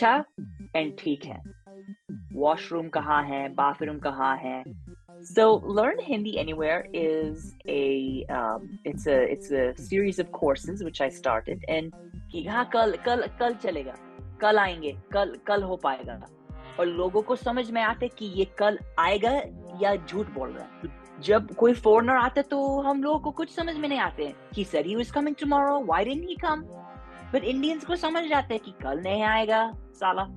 अच्छा एंड ठीक है. Washroom कहाँ है, bathroom कहाँ है. So Learn Hindi Anywhere is it's a series of courses which I started, and कि हाँ कल कल कल चलेगा, कल आएंगे, कल कल हो पाएगा, और लोगों को समझ में आते कि ये कल आएगा या झूठ बोल रहा है. जब कोई फॉरेनर आता तो हम लोगों को कुछ समझ में नहीं आते. He said he was coming tomorrow, why didn't he come? But Indians को समझ जाते हैं कि कल नहीं आएगा साला.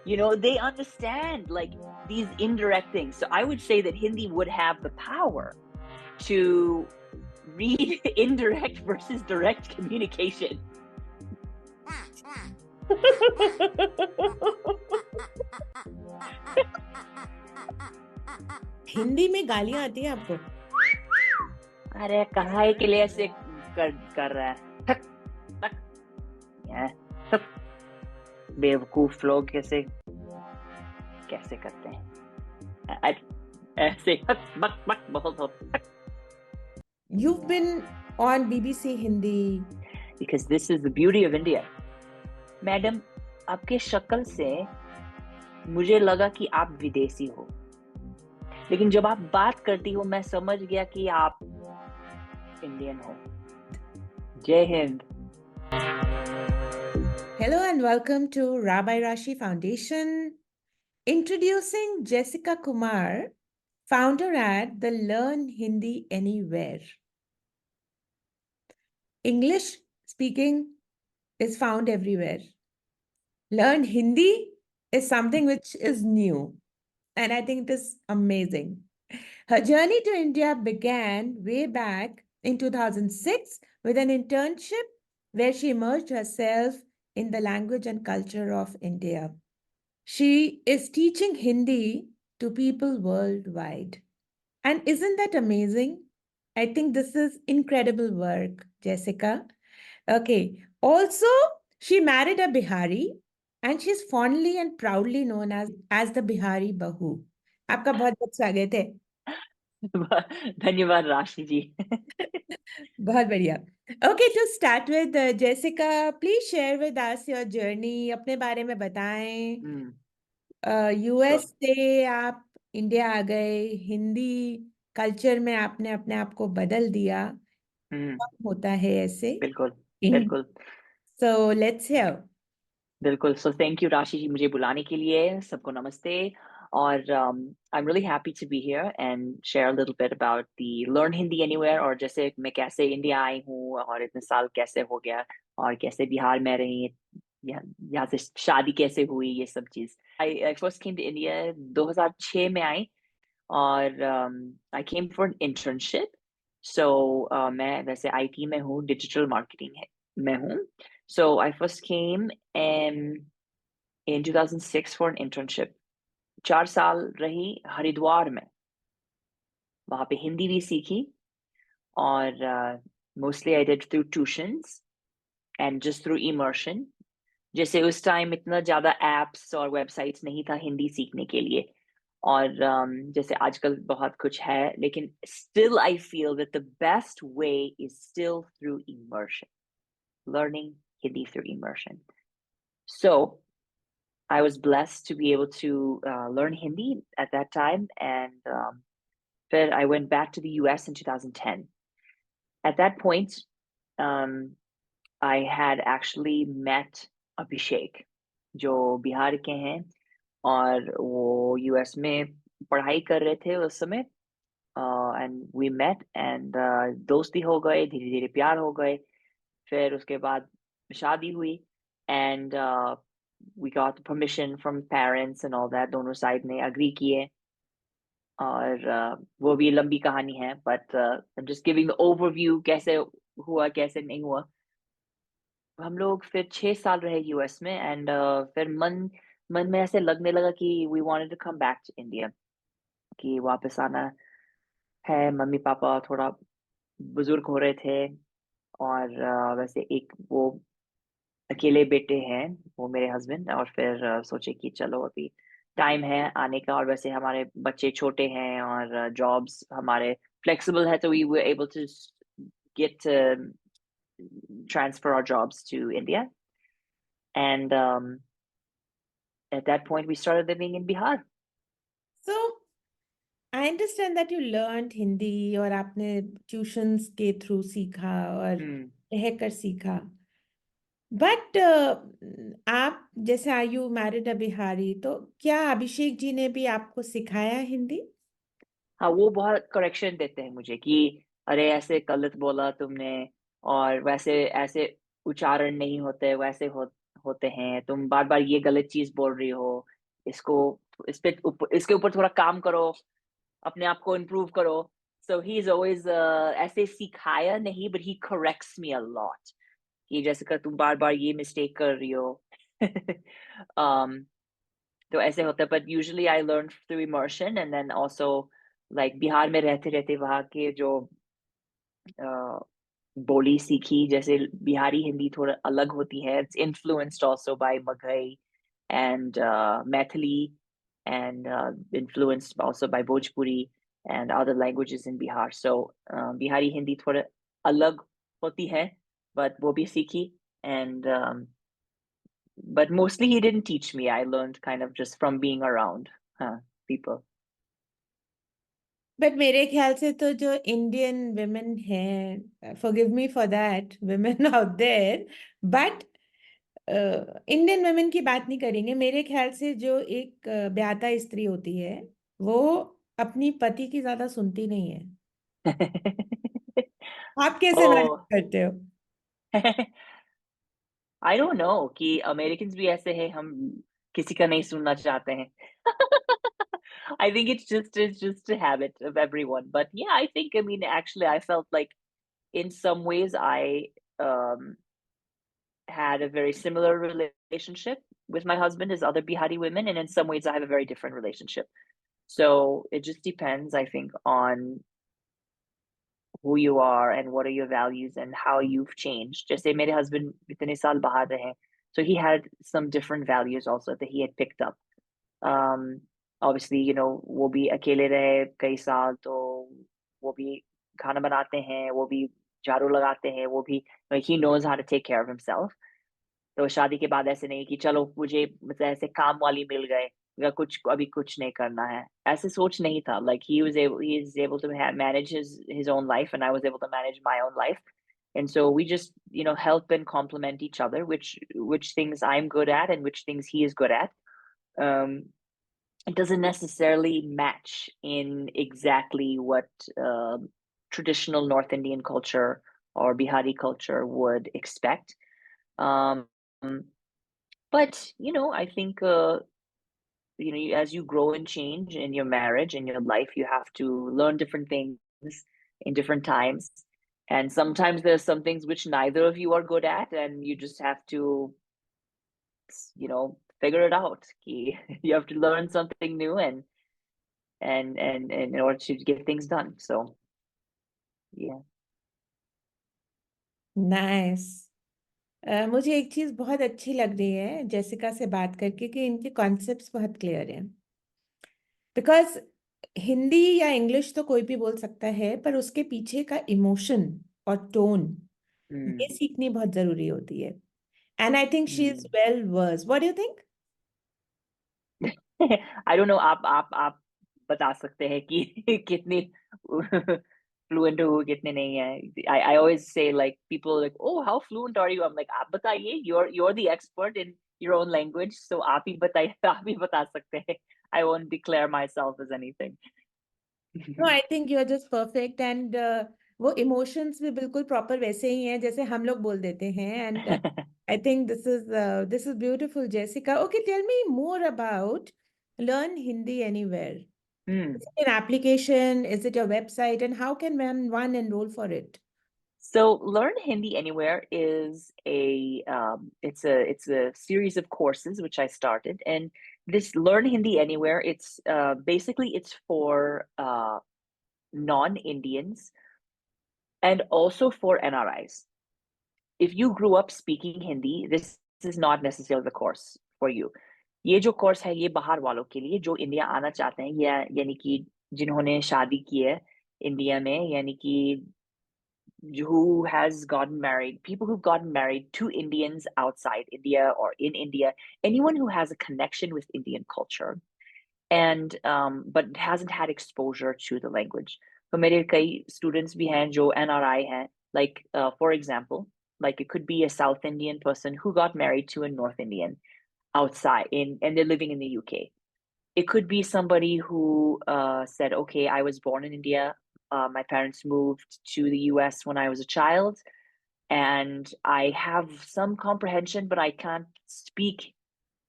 You know, they understand like these indirect things. So I would say that Hindi would have the power to read indirect versus direct communication. Hindi में गालियां आती है आपको? अरे कढ़ाई के लिए ऐसे कर रहा है. थक थक थक. बेवकूफ लोग कैसे करते हैं ऐसे हक बक बक बहुत. You've been on BBC Hindi. Because this is the beauty of India. Madam, आपके शक्ल से मुझे लगा कि आप विदेशी हो, लेकिन जब आप बात करती हो मैं समझ गया कि आप इंडियन हो. जय Hind. Hello and welcome to Rabbi Rashi Foundation. Introducing Jessica Kumar, founder at the Learn Hindi Anywhere. English speaking is found everywhere. Learn Hindi is something which is new, and I think it is amazing. Her journey to India began way back in 2006 with an internship where she immersed herself in the language and culture of India. She is teaching Hindi to people worldwide. And isn't that amazing? I think this is incredible work, Jessica. Okay. Also, she married a Bihari and she's fondly and proudly known as the Bihari Bahu. आपका बहुत बहुत स्वागत है. धन्यवाद राशि जी. बहुत बढ़िया. Okay, to start with, Jessica, please share with us your journey. अपने बारे में बताएं. US से आप इंडिया आ गए, हिंदी कल्चर में आपने अपने आप को बदल दिया. होता है ऐसे. बिल्कुल बिल्कुल. So let's hear. बिल्कुल. So thank you राशि जी मुझे बुलाने के लिए. सबको नमस्ते. और I'm really happy to be here and share a little bit about the Learn Hindi Anywhere, और जैसे मैं कैसे इंडिया आई हूँ और इतने साल कैसे हो गया और कैसे बिहार में रही, यहाँ से शादी कैसे हुई, ये सब चीज. I first came to India 2006 में आई, और I came for an internship. So मैं वैसे IT में हूँ, डिजिटल मार्केटिंग में हूँ. So I first came in 2006 for an internship. 4 साल रही हरिद्वार में. वहाँ पे हिंदी भी सीखी, और mostly I did through tuitions and just through immersion. जैसे उस टाइम इतना ज़्यादा apps और websites नहीं था हिंदी सीखने के लिए, और जैसे आजकल बहुत कुछ है, लेकिन still I feel that the best way is still through immersion. Learning Hindi through immersion. So I was blessed to be able to learn Hindi at that time, and then I went back to the US in 2010. At that point, I had actually met Abhishek, जो बिहार के हैं, और वो US में पढ़ाई कर रहे थे उस समय. And we met, and दोस्ती हो गए, धीरे धीरे प्यार हो गए. फिर उसके बाद शादी हुई, and we got permission from parents and all that. दोनों साइड ने agree किए, और वो भी लंबी कहानी है, but I'm just giving the overview कैसे हुआ कैसे नहीं हुआ. हम लोग फिर 6 साल रहे यूएस में, एंड फिर मन में ऐसे लगने लगा कि we wanted to come back to India, कि वापस आना है. मम्मी पापा थोड़ा बुजुर्ग हो रहे थे, और वैसे एक वो अकेले बेटे हैं, वो मेरे हस्बैंड, और फिर सोचे कि चलो अभी टाइम है आने का, और वैसे हमारे बच्चे छोटे हैं और जॉब्स हमारे फ्लेक्सिबल है, तो we were able to get transfer our jobs to India. And at that point, we started living in Bihar. So I understand that you learned Hindi और आपने ट्यूशंस के थ्रू सीखा और Hmm. रहकर सीखा. बट आप जैसे are you married a Bihari, तो क्या अभिषेक जी ने भी आपको सिखाया हिंदी? हाँ, वो बहुत करेक्शन देते हैं मुझे कि अरे ऐसे गलत बोला तुमने, और वैसे ऐसे उच्चारण नहीं होते, वैसे होते हैं, तुम बार बार ये गलत चीज बोल रही हो, इसको इसके ऊपर थोड़ा काम करो, अपने आप को इम्प्रूव करो. सो ही इज ऑलवेज ऐसे सिखाया नहीं, but he corrects me a lot कि जैसे तुम बार बार ये मिस्टेक कर रही हो. um, तो ऐसे होता है, but usually I learn through immersion, and then also like Bihar में रहते रहते वहाँ के जो अ, बोली सीखी, जैसे बिहारी हिंदी थोड़ा अलग होती है. It's influenced also by Magahi and Maithili, and influenced also by Bhojpuri and other languages in Bihar. So Bihari Hindi थोड़ा अलग होती है, but वो भी सीखी. And but mostly he didn't teach me. I learned kind of just from being around people. But मेरे ख्याल से तो जो इंडियन वुमेन हैं, forgive me for that, women out there, but Indian women की बात नहीं करेंगे. मेरे ख्याल से जो एक ब्याता स्त्री होती है, वो अपनी पति की ज्यादा सुनती नहीं है. आप कैसे मैनेज Oh, करते हो? I don't know कि अमेरिकन्स भी ऐसे हैं, हम किसी का नहीं सुनना चाहते हैं. I think it's just a habit of everyone. But yeah, I think, I mean, actually I felt like in some ways I um had a very similar relationship with my husband as other Bihari women, and in some ways I have a very different relationship. So it just depends, I think, on who you are and what are your values and how you've changed. Just say मेरे husband इतने साल बाहर रहे, so he had some different values also that he had picked up. Um, Obviously, वो भी अकेले रहे कई साल, तो वो भी खाना बनाते हैं, वो भी झाड़ू लगाते हैं, वो भी, like, he knows how to take care of himself. तो शादी के बाद ऐसे नहीं कि चलो मुझे मतलब ऐसे काम वाली मिल गए या कुछ अभी कुछ नहीं करना है, ऐसे सोच नहीं था. Like he is able to manage his own life, and I was able to manage my own life. And so we just help and complement each other, which things I'm good at and which things he is good at. um it doesn't necessarily match in exactly what traditional North Indian culture or Bihari culture would expect. um but I think as you grow and change in your marriage, in your life, you have to learn different things in different times. And sometimes there's some things which neither of you are good at, and you just have to, figure it out. You have to learn something new, and in order to get things done. So yeah. Nice. मुझे एक चीज बहुत अच्छी लग रही है Jessica से बात करके, कि इनके कॉन्सेप्ट्स बहुत क्लियर हैं. बिकॉज हिंदी या इंग्लिश तो कोई भी बोल सकता है, पर उसके पीछे का इमोशन और टोन, ये Mm. सीखनी बहुत जरूरी होती है. And I think she is Mm. Well worse. What do you think? I don't know, आप बता सकते हैं कि कितनी फ्लुएंट हो, कितने नहीं है. I always say like people like, oh how fluent are you. I am like, आप बताइए, you're the expert in your own language, so आप ही बताइए. आप ही बता सकते हैं. I won't declare myself as anything. No, I think you are just perfect. And वो emotions भी बिल्कुल प्रॉपर वैसे ही हैं जैसे हम लोग बोल देते हैं. And I think this is beautiful. Jessica, okay, tell me more about learn Hindi anywhere. Hmm. Is it an application? Is it a website? And how can one enroll for it? So Learn Hindi Anywhere is it's a series of courses which I started. And this Learn Hindi Anywhere, it's basically it's for non-Indians and also for NRIs. If you grew up speaking Hindi, this is not necessarily the course for you. ये जो course है ये बाहर वालों के लिए जो India आना चाहते हैं, या यानी कि जिन्होंने शादी की है इंडिया में, यानी कि who has gotten married, people who've gotten married to Indians outside India or in India, anyone who has a connection with Indian culture and but hasn't had exposure to the language. तो मेरे कई students भी हैं जो NRI हैं, like for example, like it could be a South Indian person who got married to a North Indian outside in and they're living in the UK. It could be somebody who said, okay, I was born in India. My parents moved to the US when I was a child, and I have some comprehension, but I can't speak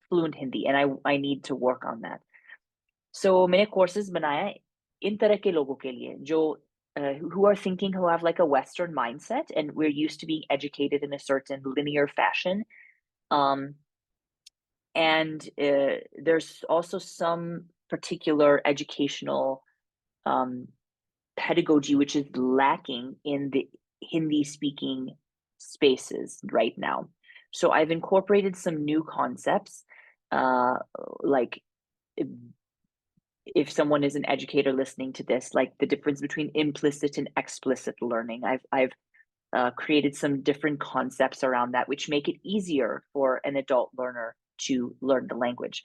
fluent Hindi, and I need to work on that. So मैंने courses बनाया इन तरह के लोगों के लिए जो who are thinking, who have like a Western mindset, and we're used to being educated in a certain linear fashion. Um, and there's also some particular educational pedagogy which is lacking in the Hindi speaking spaces right now. So I've incorporated some new concepts, uh, like if someone is an educator listening to this, like the difference between implicit and explicit learning. I've created some different concepts around that, which make it easier for an adult learner to learn the language.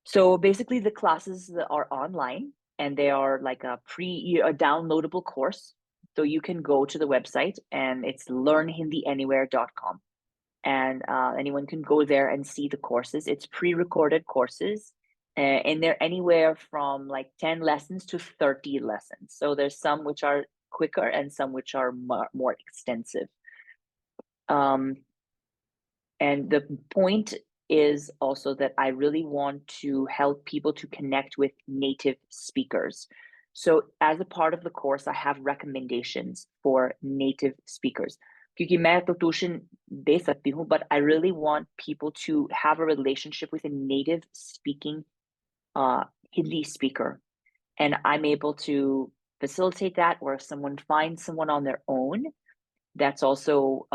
So basically, the classes are online and they are like a downloadable course. So you can go to the website and it's learnhindianywhere.com. And anyone can go there and see the courses. It's pre-recorded courses, and they're anywhere from like 10 lessons to 30 lessons. So there's some which are quicker and some which are more extensive. Um, and the point is also that I really want to help people to connect with native speakers. So as a part of the course, I have recommendations for native speakers. क्योंकि मैं तो tuition दे सकती हूँ, but I really want people to have a relationship with a native speaking Hindi speaker. And I'm able to facilitate that, or if someone finds someone on their own, that's also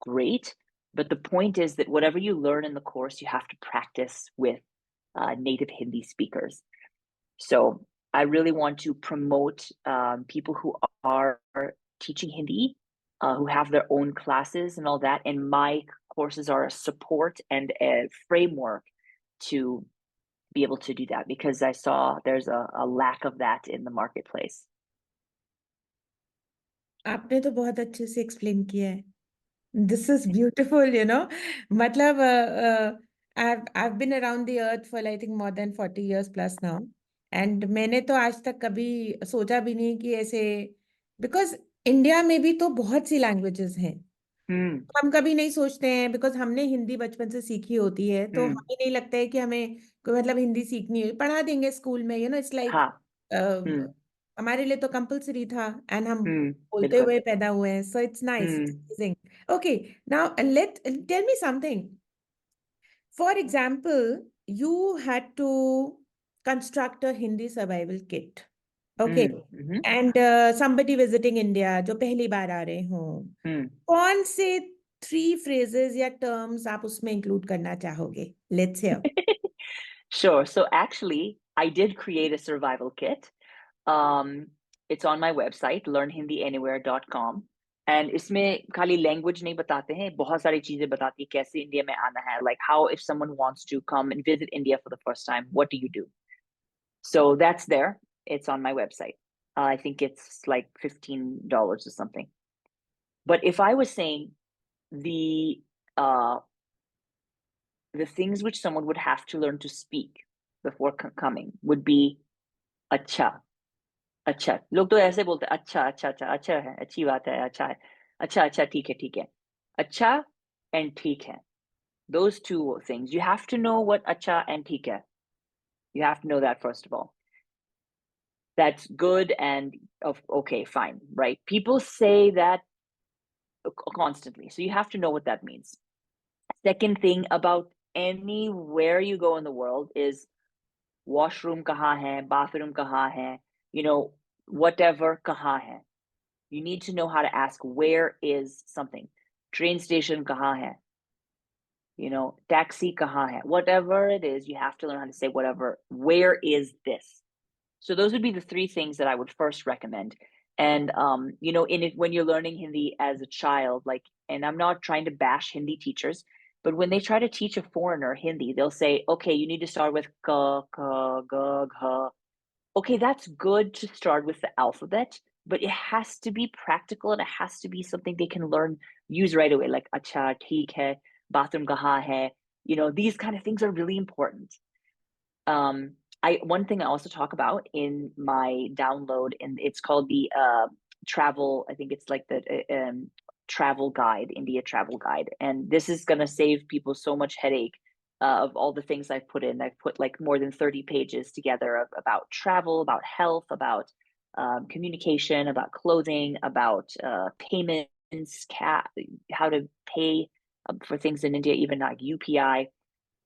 great. But the point is that whatever you learn in the course, you have to practice with native Hindi speakers. So I really want to promote people who are teaching Hindi, who have their own classes and all that. And my courses are a support and a framework to be able to do that, because I saw there's a lack of that in the marketplace. आपने तो बहुत अच्छे से explain किया है. This is beautiful, you know. मतलब I've been around the earth for I think more than 40 years plus now. And मैंने तो आज तक कभी सोचा भी नहीं कि ऐसे, बिकॉज इंडिया में भी तो बहुत सी लैंग्वेजेस हैं. Hmm. हम कभी नहीं सोचते हैं बिकॉज हमने हिंदी बचपन से सीखी होती है, तो Hmm. हमें नहीं लगता है कि हमें कोई मतलब हिंदी सीखनी है, पढ़ा देंगे स्कूल में, यू नो, इट्स लाइक हाँ. Hmm. हमारे लिए तो कंपलसरी था, एंड हम Hmm. बोलते बिल्कुल. हुए पैदा हुए हैं, so it's nice, it's Hmm. Amazing. Okay, now let tell me something. For example, you had to construct a Hindi survival kit. Okay. Hmm. Hmm. And somebody visiting India जो पहली बार आ रहे हों, Hmm. कौन से 3 phrases या terms आप उसमें include करना चाहोगे? Let's hear. Sure. So actually, I did create a survival kit. Um, it's on my website, learnhindianywhere.com. And इसमें खाली language नहीं बताते हैं, बहुत सारी चीजें बताती है कैसे इंडिया में आना है. Like how if someone wants to come and visit India for the first time, what do you do? So that's there. It's on my website. I think it's like $15 or something. But if I was saying the uh, the things which someone would have to learn to speak before coming would be अच्छा. अच्छा, लोग तो ऐसे बोलते हैं अच्छा अच्छा अच्छा अच्छा है, अच्छी बात है, अच्छा है, अच्छा अच्छा ठीक है ठीक है. अच्छा and ठीक है, those two things you have to know. What अच्छा and ठीक है, you have to know that first of all. That's good and okay, fine, right? People say that constantly, so you have to know what that means. Second thing about anywhere you go in the world is washroom kahan hai, bathroom kahan hai, you know, whatever kahan hai. You need to know how to ask where is something. Train station kahan hai, you know, taxi kahan hai. Whatever it is, you have to learn how to say whatever. Where is this? So those would be the 3 things that I would first recommend. And you know, in it when you're learning Hindi as a child, like, and I'm not trying to bash Hindi teachers, but when they try to teach a foreigner Hindi, they'll say, okay, you need to start with ka, ka, ga, gha. Okay, that's good to start with the alphabet, but it has to be practical and it has to be something they can learn, use right away. Like, acha, theek hai, bathroom kahan hai. You know, these kind of things are really important. I one thing I also talk about in my download, and it's called the travel. I think it's like the travel guide, India travel guide, and this is gonna save people so much headache of all the things I've put in. I've put like more than 30 pages together about travel, about health, about communication, about clothing, about payments, how to pay for things in India, even like UPI.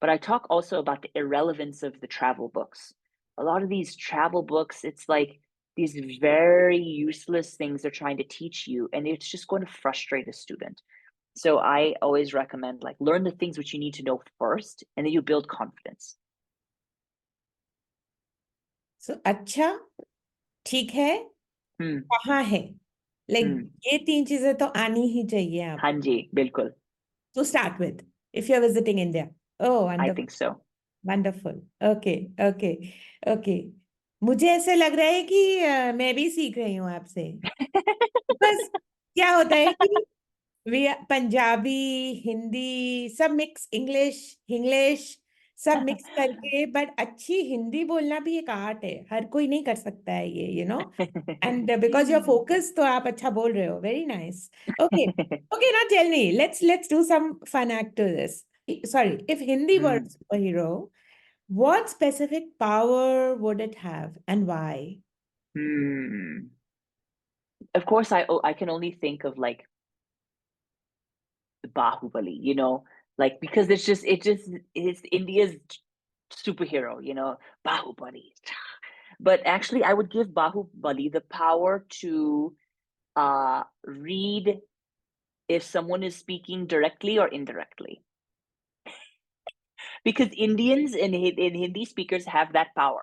But I talk also about the irrelevance of the travel books. A lot of these travel books, it's like these very useless things they're trying to teach you, and it's just going to frustrate a student. So I always recommend like learn the things which you need to know first, and then you build confidence. So अच्छा, ठीक है, Hmm. कहाँ है? Like Hmm. ये तीन चीजें तो आनी ही चाहिए आप. हाँ जी, बिल्कुल. To start with, if you're visiting India. Oh, I wonderful. think so. Wonderful. Okay, okay, okay. मुझे ऐसे लग रहा है कि मैं भी सीख रही हूँ आपसे. बस क्या होता है कि वे पंजाबी, हिंदी सब मिक्स, इंग्लिश, इंग्लिश सब मिक्स करके, बट अच्छी हिंदी बोलना भी एक आर्ट है. हर कोई नहीं कर सकता है ये, एंड बिकॉज यूर फोकस, तो आप अच्छा बोल रहे हो. Very nice. Okay. Okay, now tell me, let's do some fun act to this. Sorry, if Hindi were a Hmm. superhero, what specific power would it have and why? Hmm. Of course, I can only think of like Bahubali, you know, like because it's India's superhero, you know, Bahubali. But actually, I would give Bahubali the power to read if someone is speaking directly or indirectly, because Indians in Hindi speakers have that power.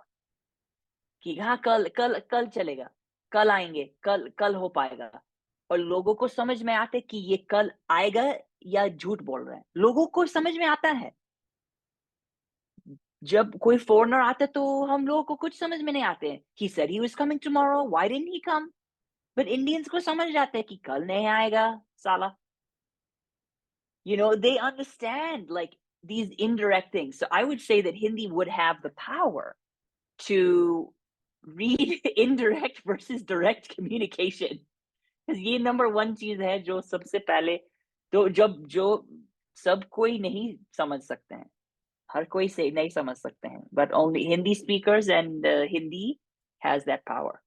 कि हाँ, कल कल कल चलेगा, कल आएंगे, कल कल हो पाएगा, और लोगों को समझ में आते कि ये कल आएगा या झूठ बोल रहे हैं, लोगों को समझ में आता है. जब कोई फॉरेनर आता है तो हम लोगों को कुछ समझ में नहीं आते हैं. He said he was coming tomorrow, why didn't he come? But Indians को समझ जाते हैं कि कल नहीं आएगा साला. You know, they understand like these indirect things. So I would say that Hindi would have the power to read indirect versus direct communication. ये नंबर वन चीज है जो सबसे पहले, तो जब जो सब कोई नहीं समझ सकते हैं, हर कोई से नहीं समझ सकते हैं, but only Hindi speakers and Hindi has that power.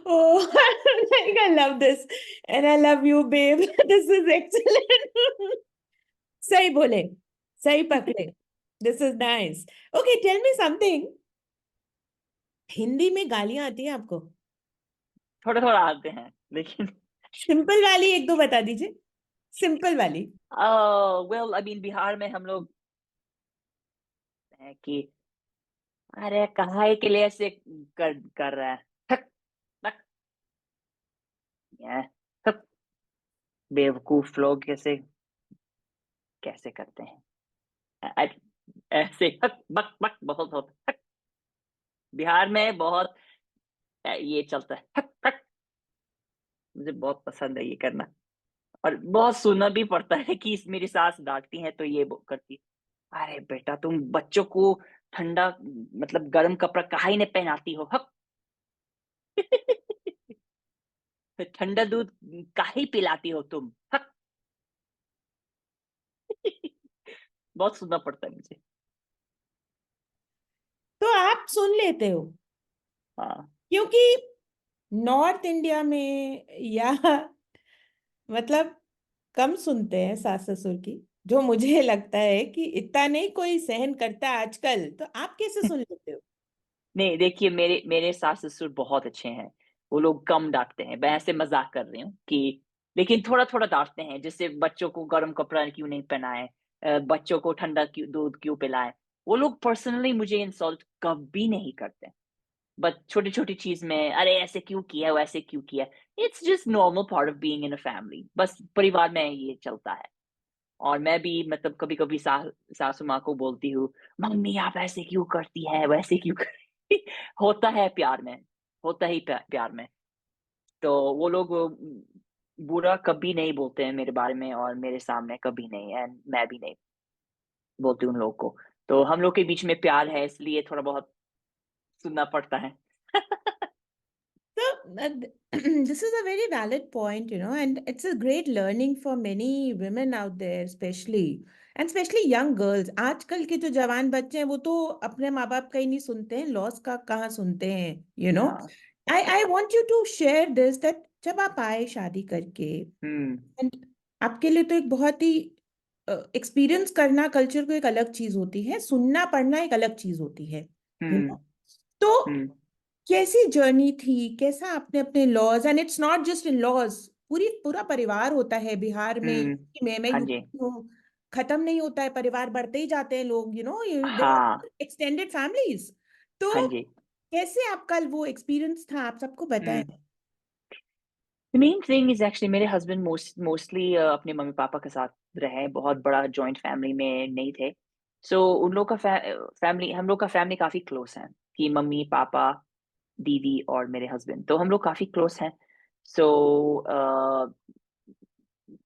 Oh, like, I love this. And I love you, babe. This is excellent. सही बोले, सही पकड़े. This is nice. Okay, tell me something. Hindi में गालियां आती हैं आपको? थोड़ा थोड़ा आते हैं लेकिन सिंपल वाली एक दो बता दीजिए. सिंपल वाली. well, I mean बिहार में हम लोग है कि अरे कहाँ के लिए ऐसे कर रहा है, थक थक, थक, बेवकूफ लोग कैसे कैसे करते हैं. ऐसे हक बक बक बहुत होता है. बिहार में बहुत ये चलता है, हक हक. मुझे बहुत पसंद है ये करना, और बहुत सुनना भी पड़ता है कि मेरी सास डांटती है तो ये करती है, अरे बेटा तुम बच्चों को ठंडा मतलब गर्म कपड़ा काहे ने पहनाती हो, हक. ठंडा दूध काहे पिलाती हो तुम, हक. बहुत सुनना पड़ता है मुझे. तो आप सुन लेते हो हाँ. क्योंकि नॉर्थ इंडिया में या मतलब कम सुनते हैं सास ससुर की, जो मुझे लगता है कि इतना नहीं कोई सहन करता आजकल. तो आप कैसे सुन लेते हो? नहीं देखिए, मेरे मेरे सास ससुर बहुत अच्छे हैं, वो लोग कम डांटते हैं. मैं ऐसे मजाक कर रही हूँ कि लेकिन थोड़ा थोड़ा डांटते हैं, जैसे बच्चों को गर्म कपड़ा क्यों नहीं पहनाए, बच्चों को ठंडा क्यों दूध क्यों पिलाए। वो लोग पर्सनली मुझे इंसल्ट कभी नहीं करते, बट छोटी छोटी चीज में अरे ऐसे क्यों किया वैसे क्यों किया। It's just normal part of being in a family, बस परिवार में ये चलता है। और मैं भी मतलब कभी कभी सासू माँ को बोलती हूँ, मम्मी आप ऐसे क्यों करती है वैसे क्यों करती होता है प्यार में, होता ही प्यार में। तो वो लोग बुरा कभी नहीं बोलते हैं मेरे बारे में, और मेरे सामने कभी नहीं, एंड मैं भी नहीं बोलती उन लोग को। तो हम लोग के बीच में प्यार है, इसलिए थोड़ा बहुत सुनना पड़ता है। So, this is a very valid point, and it's a great learning for many women out there, especially young girls. आजकल के जो जवान बच्चे हैं वो तो अपने माँ बाप का ही नहीं सुनते हैं, लॉस का कहाँ सुनते हैं, यू नो हाँ। I want you to share this that जब आप आए शादी करके, हम्म। एंड आपके लिए तो एक बहुत ही एक्सपीरियंस करना कल्चर को एक अलग चीज होती है, सुनना पढ़ना एक अलग चीज होती है, यू हम्म। नो तो हम्म। कैसी जर्नी थी, कैसा आपने अपने laws, and it's not just in laws, पूरा परिवार होता है बिहार में, हम्म। यूपी में, मैं हाँ जी। यूपी हूँ, खत्म नहीं होता है, परिवार बढ़ते ही जाते हैं लोग, दे हाँ। Are extended families. हाँ तो जी। कैसे आपका वो एक्सपीरियंस था, आप सबको बताएं। Hmm. The main thing is actually मेरे हस्बैंड मोस्टली अपने मम्मी पापा के साथ रहे, बहुत बड़ा जॉइंट फैमिली में नहीं थे। सो उन लोग का फैमिली, हम लोग का फैमिली काफी क्लोज है, कि मम्मी पापा दीदी और मेरे हस्बैंड, तो हम लोग काफी क्लोज हैं। सो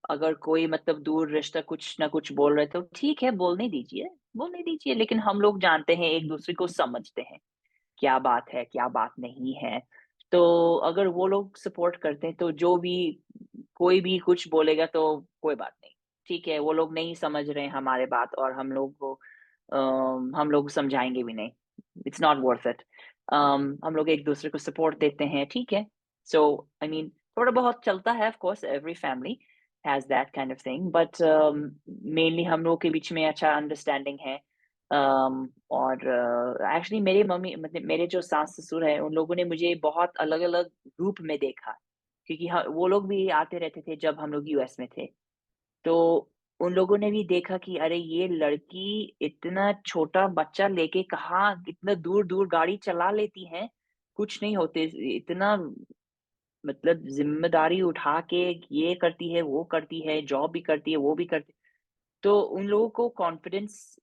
अगर कोई मतलब दूर रिश्ता कुछ ना कुछ बोल रहे तो ठीक है, बोलने दीजिए, बोलने दीजिए, लेकिन हम लोग जानते हैं, एक दूसरे को समझते हैं क्या बात है क्या बात नहीं है। तो अगर वो लोग सपोर्ट करते हैं तो जो भी कोई भी कुछ बोलेगा तो कोई बात नहीं, ठीक है, वो लोग नहीं समझ रहे हैं हमारे बात, और हम लोग को हम लोग समझाएंगे भी नहीं, इट्स नॉट वर्थ इट। हम लोग एक दूसरे को सपोर्ट देते हैं, ठीक है। सो आई मीन थोड़ा बहुत चलता है, of course every family has that kind of thing, but mainly हम लोग के बीच में अच्छा अंडरस्टैंडिंग है। और एक्चुअली मेरे मम्मी मतलब मेरे जो सास ससुर हैं उन लोगों ने मुझे बहुत अलग अलग रूप में देखा, क्योंकि वो लोग भी आते रहते थे जब हम लोग यूएस में थे। तो उन लोगों ने भी देखा कि अरे ये लड़की इतना छोटा बच्चा लेके कहाँ इतना दूर दूर गाड़ी चला लेती है, कुछ नहीं होते, इतना मतलब जिम्मेदारी उठा के ये करती है वो करती है, जॉब भी करती है वो भी करती है। तो उन लोगों को कॉन्फिडेंस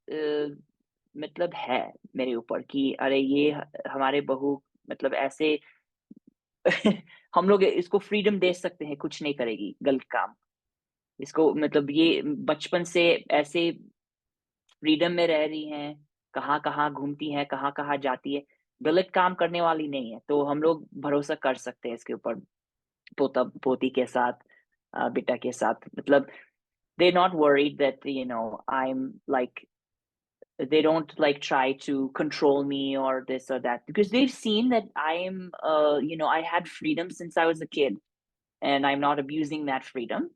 मतलब है मेरे ऊपर कि अरे ये हमारे बहू मतलब ऐसे हम लोग इसको फ्रीडम दे सकते हैं, कुछ नहीं करेगी गलत काम, इसको मतलब ये बचपन से ऐसे फ्रीडम में रह रही हैं, कहाँ कहाँ घूमती हैं कहाँ कहाँ जाती है, गलत काम करने वाली नहीं है, तो हम लोग भरोसा कर सकते हैं इसके ऊपर। पोता पोती के साथ बेटा के साथ मतलब they're not worried that I'm like they don't like try to control me or this or that, because they've seen that I am I had freedom since I was a kid, and I'm not abusing that freedom.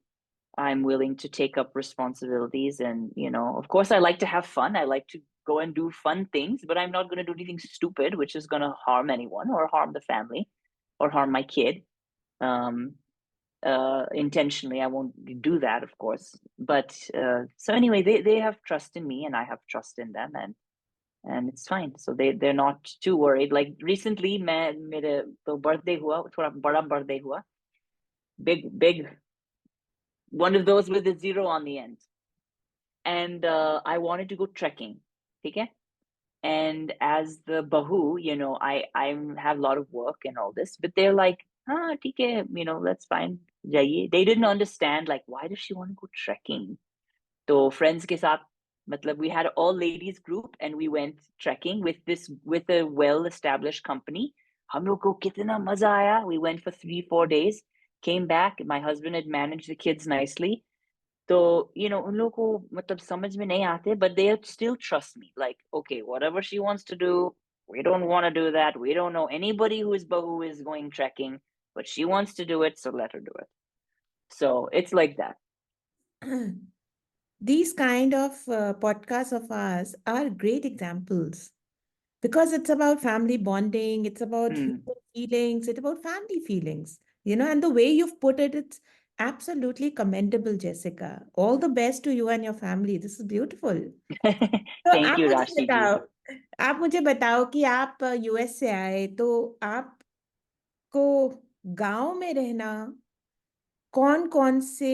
I'm willing to take up responsibilities, and of course I like to have fun, I like to go and do fun things, but I'm not going to do anything stupid which is going to harm anyone or harm the family or harm my kid. um Intentionally I won't do that, of course, but so anyway, they have trust in me and I have trust in them, and it's fine, so they're not too worried. Like recently मैं मेरे तो birthday हुआ, थोड़ा बड़ा birthday हुआ, big one of those with a zero on the end, and I wanted to go trekking, ठीक है, and as the bahu, I have a lot of work and all this, but they're like, ठीक है, that's fine, जाइए. They didn't understand like why does she want to go trekking. तो friends के साथ मतलब we had all ladies group and we went trekking with a well established company. हम लोग को कितना मजा आया. We went for 3-4 days, came back, my husband had managed the kids nicely. तो उन लोगों को मतलब समझ में नहीं आते, but they still trust me, like okay, whatever she wants to do, we don't want to do that, we don't know anybody who is going trekking, but she wants to do it, so let her do it. So it's like that. These kind of podcasts of ours are great examples because it's about family bonding, it's about Hmm. human feelings, it's about family feelings, and the way you've put it, Absolutely commendable, Jessica. All the best to you and your family. This is beautiful. तो thank you राशि जी। आप मुझे बताओ कि आप US से आए तो आपको गांव में रहना कौन कौन से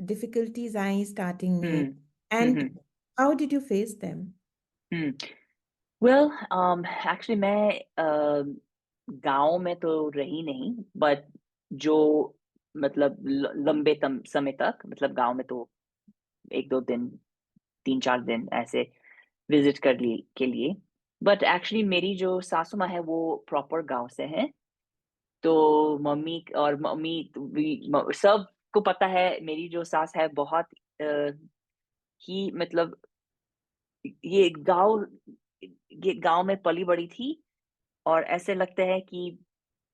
डिफिकल्टीज आई स्टार्टिंग में hmm and hmm how did you face them? Hmm well actually मैं गांव में तो रही नहीं, बट जो मतलब लंबे समय तक, मतलब गांव में तो एक दो दिन, तीन चार दिन ऐसे विजिट कर ली के लिए। बट एक्चुअली मेरी जो सासू माँ है वो प्रॉपर गांव से है। तो मम्मी सबको पता है मेरी जो सास है बहुत ही मतलब ये गांव ये गांव में पली बड़ी थी। और ऐसे लगता है कि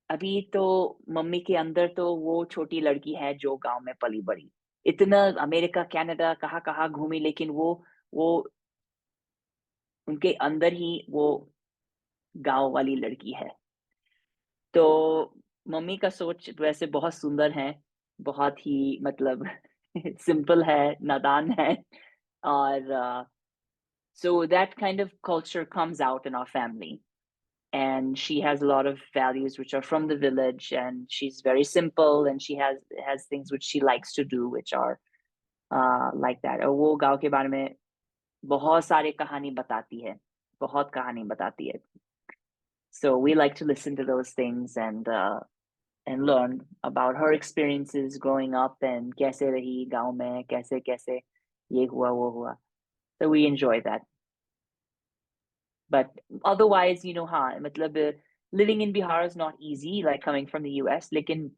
अभी तो मम्मी के अंदर तो वो छोटी लड़की है जो गांव में पली बड़ी। इतना अमेरिका कनाडा कहाँ कहाँ घूमी, लेकिन वो उनके अंदर ही वो गांव वाली लड़की है। तो मम्मी का सोच वैसे बहुत सुंदर है, बहुत ही मतलब सिंपल है, नादान है। और so that kind of culture comes out in our family, and she has a lot of values which are from the village, and she's very simple, and she has things which she likes to do which are like that। और वो गांव के बारे में बहुत सारे कहानी बताती है, बहुत कहानी बताती है। So we like to listen to those things and learn about her experiences growing up, and कैसे रही गांव में, कैसे कैसे ये हुआ वो हुआ। So we enjoy that। But otherwise, हाँ मतलब living in Bihar is not easy, like coming from the US, लेकिन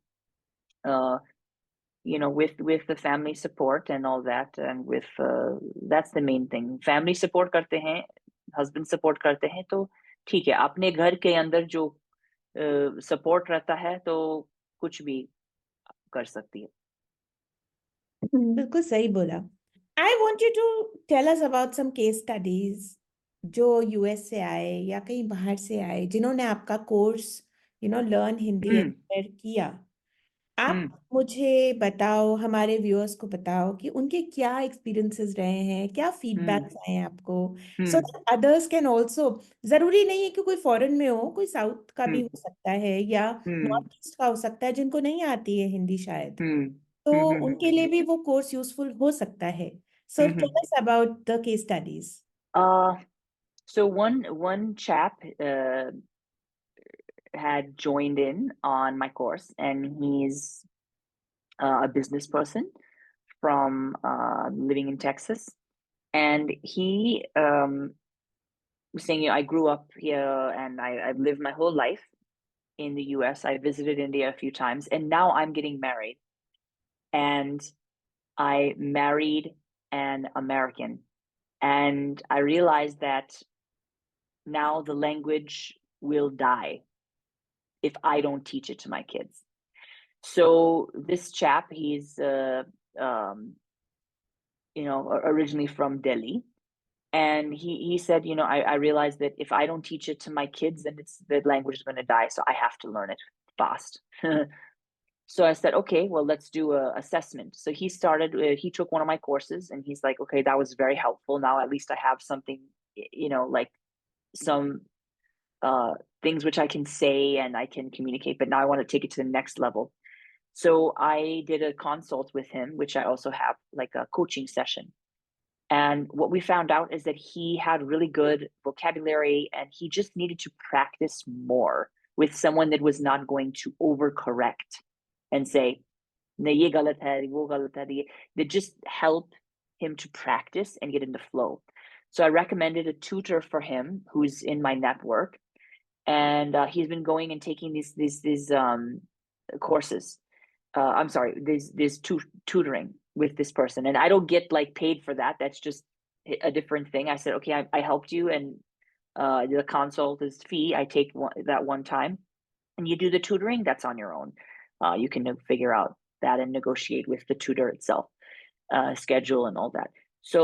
uh, with the family support and all that, and with that's the main thing, family support करते हैं, husband support करते हैं, तो ठीक है। अपने घर के अंदर जो सपोर्ट रहता है तो कुछ भी कर सकती है। बिल्कुल सही बोला। I want you to tell us about some case studies जो यूएस से आए या कहीं बाहर से आए जिन्होंने आपका course learn Hindi hmm anywhere किया। आप हम्म मुझे बताओ, हमारे व्यूअर्स को बताओ कि उनके क्या एक्सपीरियंसेस रहे हैं, क्या हम्म फीडबैक्स आए हैं आपको, सो हम्म दैट अदर्स कैन ऑल्सो। जरूरी नहीं है कि कोई फॉरेन में हो, कोई साउथ का भी हम्म हो सकता है या हम्म नॉर्थ ईस्ट का हो सकता है जिनको नहीं आती है हिंदी शायद, हम्म तो हम्म हम्म उनके लिए भी वो कोर्स यूजफुल हो सकता है। So hmm tell us about the case studies. uh so one chap had joined in on my course, and he's a business person from living in Texas. And he was saying, I grew up here, and I've lived my whole life in the US. I visited India a few times, and now I'm getting married. And I married an American. And I realized that now the language will die if I don't teach it to my kids. So this chap, he's um, originally from Delhi, and he said, I realized that if I don't teach it to my kids, then it's the language is going to die. So I have to learn it fast. So I said, okay, well, let's do a assessment. So he took one of my courses, and he's like, okay, that was very helpful. Now at least I have something, like some uh, things which I can say and I can communicate, but now I want to take it to the next level. So I did a consult with him, which I also have like a coaching session. And what we found out is that he had really good vocabulary, and he just needed to practice more with someone that was not going to overcorrect and say, "नहीं ये गलत है, वो गलत है." They just help him to practice and get into flow. So I recommended a tutor for him who's in my network, and he's been going and taking these courses. I'm sorry, this tutoring with this person, and I don't get like paid for that. That's just a different thing. I said, okay, I helped you, and the consult is fee. I take that one time, and you do the tutoring. That's on your own. You can figure out that and negotiate with the tutor itself, schedule and all that. So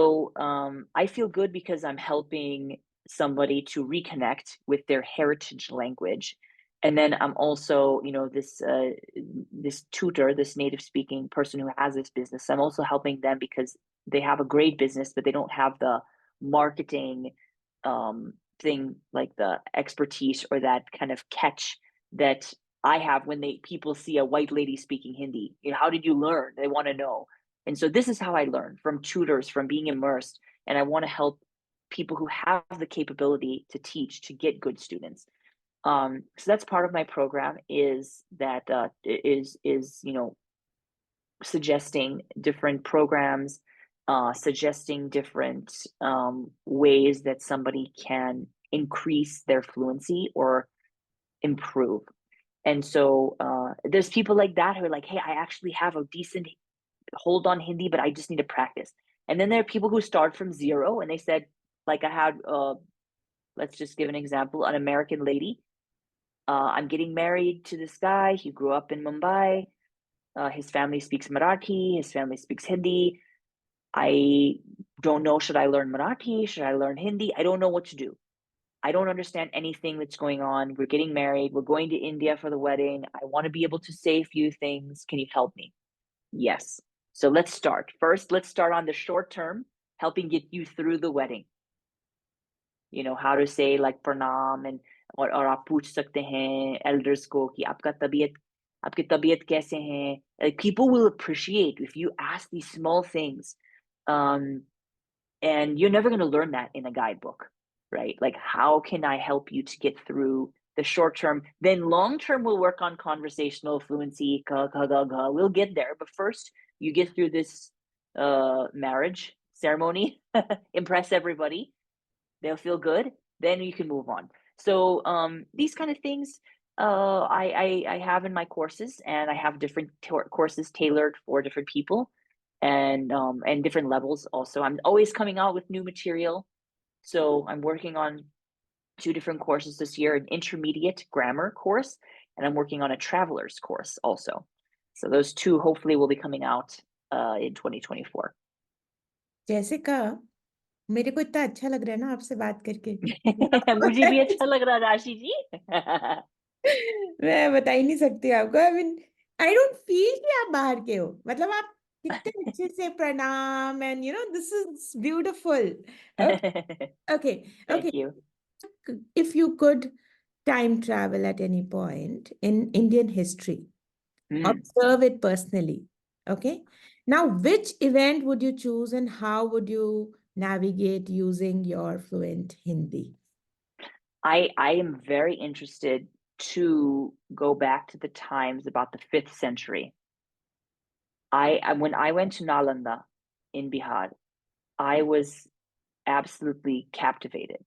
I feel good because I'm helping somebody to reconnect with their heritage language, And then I'm also, this tutor, this native speaking person who has this business. I'm also helping them because they have a great business, but they don't have the marketing thing, like the expertise or that kind of catch that I have when they people see a white lady speaking Hindi. How did you learn? They want to know. And so this is how I learned, from tutors, from being immersed. And I want to help people who have the capability to teach, to get good students. So that's part of my program, is that is suggesting different programs, suggesting different ways that somebody can increase their fluency or improve. And so there's people like that who are like, hey, I actually have a decent hold on Hindi, but I just need to practice. And then there are people who start from zero, and they said, like I had, let's just give an example, an American lady. I'm getting married to this guy. He grew up in Mumbai. His family speaks Marathi. His family speaks Hindi. I don't know, should I learn Marathi? Should I learn Hindi? I don't know what to do. I don't understand anything that's going on. We're getting married. We're going to India for the wedding. I want to be able to say a few things. Can you help me? Yes. So let's start. First, let's start on the short term, helping get you through the wedding. How to say like pranam, और आप पूछ सकते हैं elders को कि आपकी तबीयत कैसे हैं. Like, people will appreciate if you ask these small things. Um, and you're never going to learn that in a guidebook, right? Like, how can I help you to get through the short term? Then long term, we'll work on conversational fluency. We'll get there. But first, you get through this marriage ceremony, impress everybody. They'll feel good. Then you can move on. So these kind of things I have in my courses, and I have different courses tailored for different people, and different levels also. I'm always coming out with new material. So I'm working on two different courses this year, an intermediate grammar course, and I'm working on a traveler's course also. So those two hopefully will be coming out in 2024. जैसे कहा, मेरे को इतना अच्छा लग रहा है ना आपसे बात करके. मुझे भी अच्छा लग रहा, राशि जी. मैं बता ही नहीं सकती आपको. I mean, I don't feel कि आप बाहर के हो. मतलब आप कितने अच्छे से प्रणाम, and this is beautiful. Okay. Okay. Thank you. If you could time travel at any point in Indian history, Mm. observe it personally. Okay. Now, which event would you choose, and how would you navigate using your fluent Hindi? I am very interested to go back to the times about the 5th century. When I went to Nalanda in Bihar, I was absolutely captivated.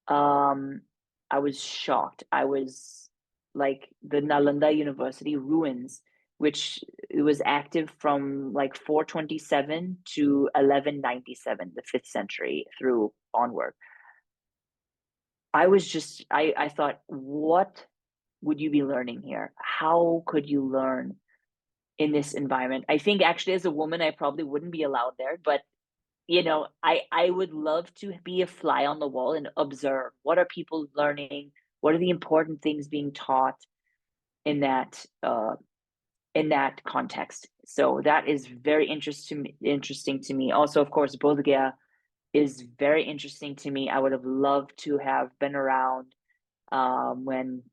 I was shocked. I was like, the Nalanda University ruins, which it was active from like 427 to 1197, the 5th century through onward. I thought, what would you be learning here? How could you learn in this environment? I think actually as a woman, I probably wouldn't be allowed there, but I would love to be a fly on the wall and observe, what are people learning? What are the important things being taught in that context? So that is very interesting to me. Also, of course, Bodh Gaya is very interesting to me. I would have loved to have been around when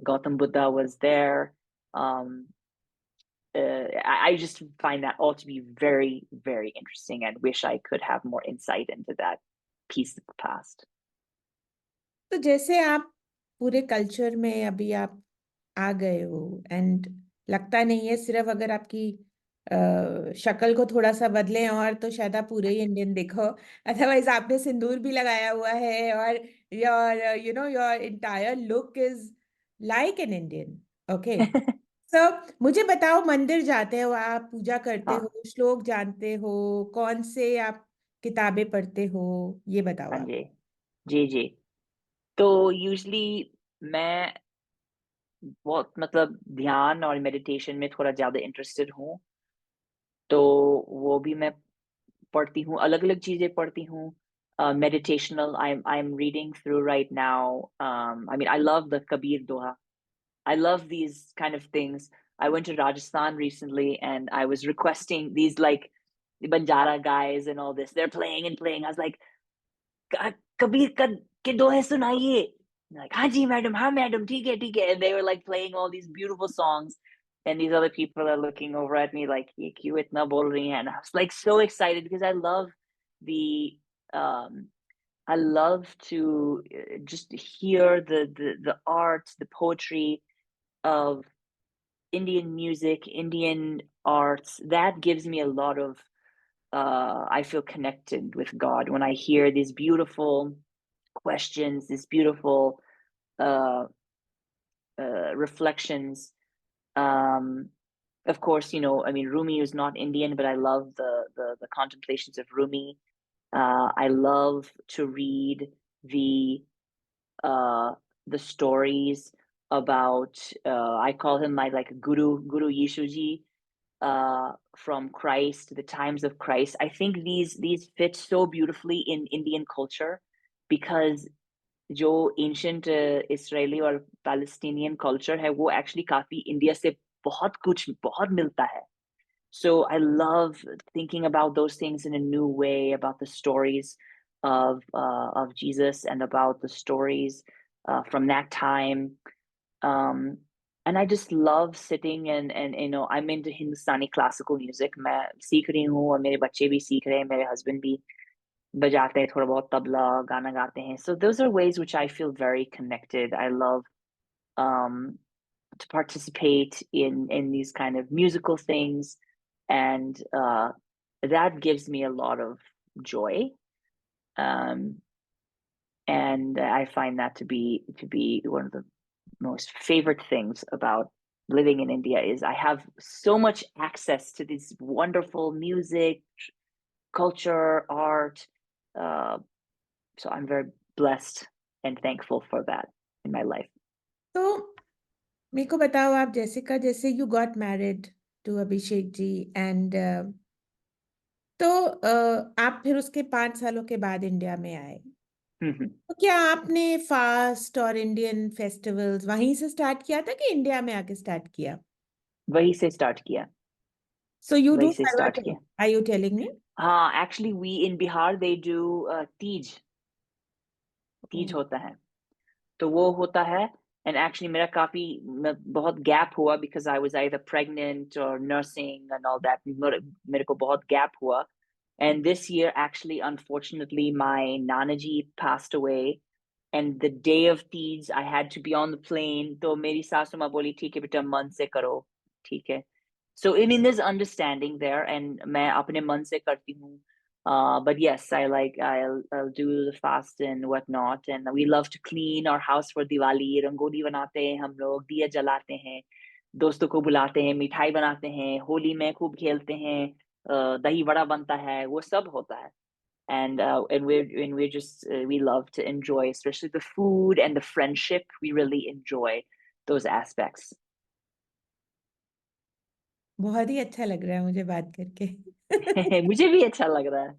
Gautam Buddha was there. I just find that all to be very, very interesting, and wish I could have more insight into that piece of the past. तो जैसे आप पूरे culture में अभी आप आ गए हो, and लगता नहीं है, सिर्फ अगर आपकी शक्ल को थोड़ा सा बदलें और तो शायद आप पूरे ही इंडियन दिखो. अदरवाइज आपने सिंदूर भी लगाया हुआ है, और your entire look is like an Indian. Okay. So मुझे बताओ, मंदिर जाते हो आप, पूजा करते हाँ. हो, श्लोक जानते हो, कौन से आप किताबें पढ़ते हो, ये बताओ हाँ आप. जी. जी जी. तो यूजली मैं बहुत, मतलब, ध्यान और मेडिटेशन में थोड़ा ज्यादा इंटरेस्टेड हूँ. तो वो भी मैं पढ़ती हूँ, अलग अलग चीजें पढ़ती हूँ. Meditational, I'm reading through right now. I mean, I love the Kabir Doha. I love these kind of things. I went to Rajasthan recently and I was requesting these like Banjara guys and all this. They're playing and playing. I was like, Kabir का के दोहे सुनाइए. Like, हाँ जी madam, हाँ madam, ठीक है, ठीक है. And they were like playing all these beautiful songs. And these other people are looking over at me like, ये क्यों इतना बोल रही हैं? And I was like so excited because the, um, I love to just hear the art, the poetry of Indian music, Indian arts. That gives me a lot of I feel connected with God when I hear these beautiful questions, these beautiful uh, reflections. Um, of course, I mean, Rumi is not Indian, but I love the contemplations of Rumi. I love to read the uh, the stories about. I call him my like Guru Yeshuji from Christ, the times of Christ. I think these fit so beautifully in Indian culture because जो ancient Israeli और Palestinian culture है वो actually काफी India से बहुत मिलता है. So I love thinking about those things in a new way, about the stories of Jesus and about the stories from that time. Um, and I just love sitting and I'm into Hindustani classical music. मैं सीख रही हूँ और मेरे बच्चे भी सीख रहे हैं, मेरे husband भी बजाते हैं थोड़ा बहुत तबला गाना गाते हैं. So those are ways which I feel very connected. I love um, to participate in these kind of musical things, and that gives me a lot of joy. Um, and I find that to be one of the most favorite things about living in India is I have so much access to this wonderful music, culture, art. Uh, so I'm very blessed and thankful for that in my life. तो मेरे को बताओ, आप Jessica जैसे you got married to Abhishek ji and तो आप फिर उसके 5 सालों के बाद इंडिया में आए, तो क्या आपने फास्ट और इंडियन फेस्टिवल्स वहीं से स्टार्ट किया था कि इंडिया में आके स्टार्ट किया? वही से स्टार्ट किया. सो यू वही डू से करवा स्टार्ट किया. Chauth, are you telling me? हाँ, actually we in Bihar they do Teej. Teej होता है, तो वो होता है. एंड एक्चुअली मेरा काफी बहुत गैप हुआ because I was either pregnant और नर्सिंग एंड ऑल दैट. मेरे को बहुत गैप हुआ. And this year, actually, unfortunately, my Nanaji passed away. And the day of Teej, I had to be on the plane. तो मेरी सासू माँ बोली ठीक है बेटा मन से करो, ठीक है. So I mean, there's understanding there, and मैं अपने मन से करती हूँ. But yes, I'll do the fast and whatnot, and we love to clean our house for Diwali. Rangoli बनाते हैं हम लोग, दिया जलाते हैं, दोस्तों को बुलाते हैं, मिठाई बनाते हैं, होली में खूब खेलते हैं, दही वड़ा बनता है, वो सब होता है. And we're just we love to enjoy, especially the food and the friendship. We really enjoy those aspects. बहुत ही अच्छा लग रहा है मुझे बात करके. मुझे भी अच्छा लग रहा है.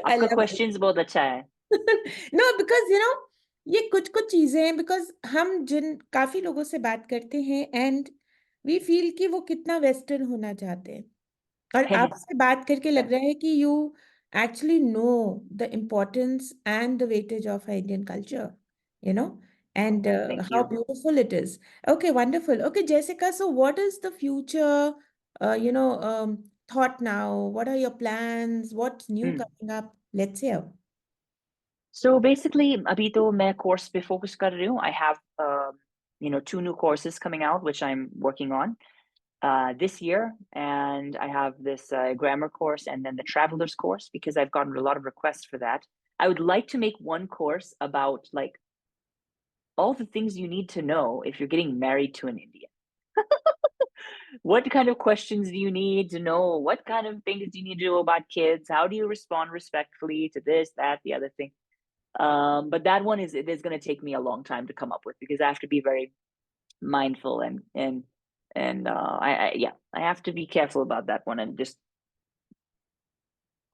आई आपका लव क्वेश्चंस बहुत अच्छा है. नो बिकॉज ये कुछ कुछ चीजें हैं, बिकॉज हम जिन काफी लोगों से बात करते हैं एंड वी फील कि वो कितना वेस्टर्न होना चाहते हैं, और आपसे बात करके Yeah. लग रहा है कि you actually know the importance and the weightage of Indian culture, you know, and Thank how you. beautiful it is. Okay, wonderful. Okay, Jessica, so what is the future, thought now? What are your plans? What's new Hmm. coming up? Let's hear. So basically, अभी तो मैं course पे focus कर रही हूँ. I have 2 new courses coming out which I'm working on this year, and I have this grammar course and then the travelers course because I've gotten a lot of requests for that. I would like to make one course about like all the things you need to know if you're getting married to an Indian. What kind of questions do you need to know? What kind of things do you need to know about kids? How do you respond respectfully to this, that, the other thing? But that one it is going to take me a long time to come up with because I have to be very mindful and yeah, I have to be careful about that one and just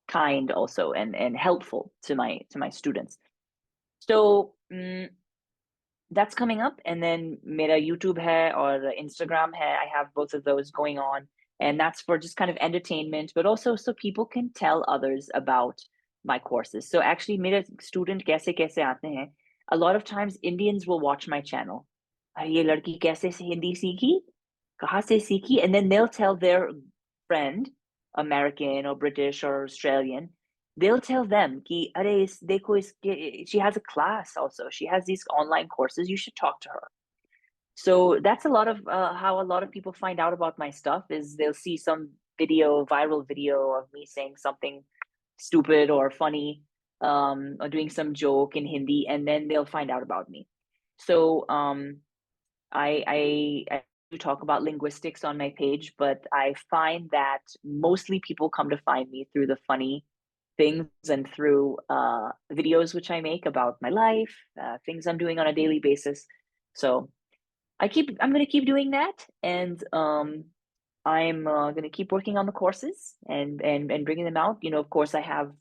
kind also and helpful to my students. So that's coming up. And then mera YouTube hai or Instagram hai. I have both of those going on. And that's for just kind of entertainment, but also so people can tell others about my courses. So actually, mera student kaise aate hain. A lot of times Indians will watch my channel. अरे ये लड़की कैसे से हिंदी सीखी? कहाँ से सीखी? And then they'll tell their friend, American or British or Australian, they'll tell them कि अरे इस देखो इसके she has a class also. She has these online courses. You should talk to her. So that's a lot of how a lot of people find out about my stuff is they'll see some viral video of me saying something stupid or funny, or doing some joke in Hindi, and then they'll find out about me. So I do talk about linguistics on my page, but I find that mostly people come to find me through the funny things and through videos which I make about my life, things I'm doing on a daily basis. So I'm gonna keep doing that, and I'm gonna keep working on the courses and bringing them out. You know, of course, I have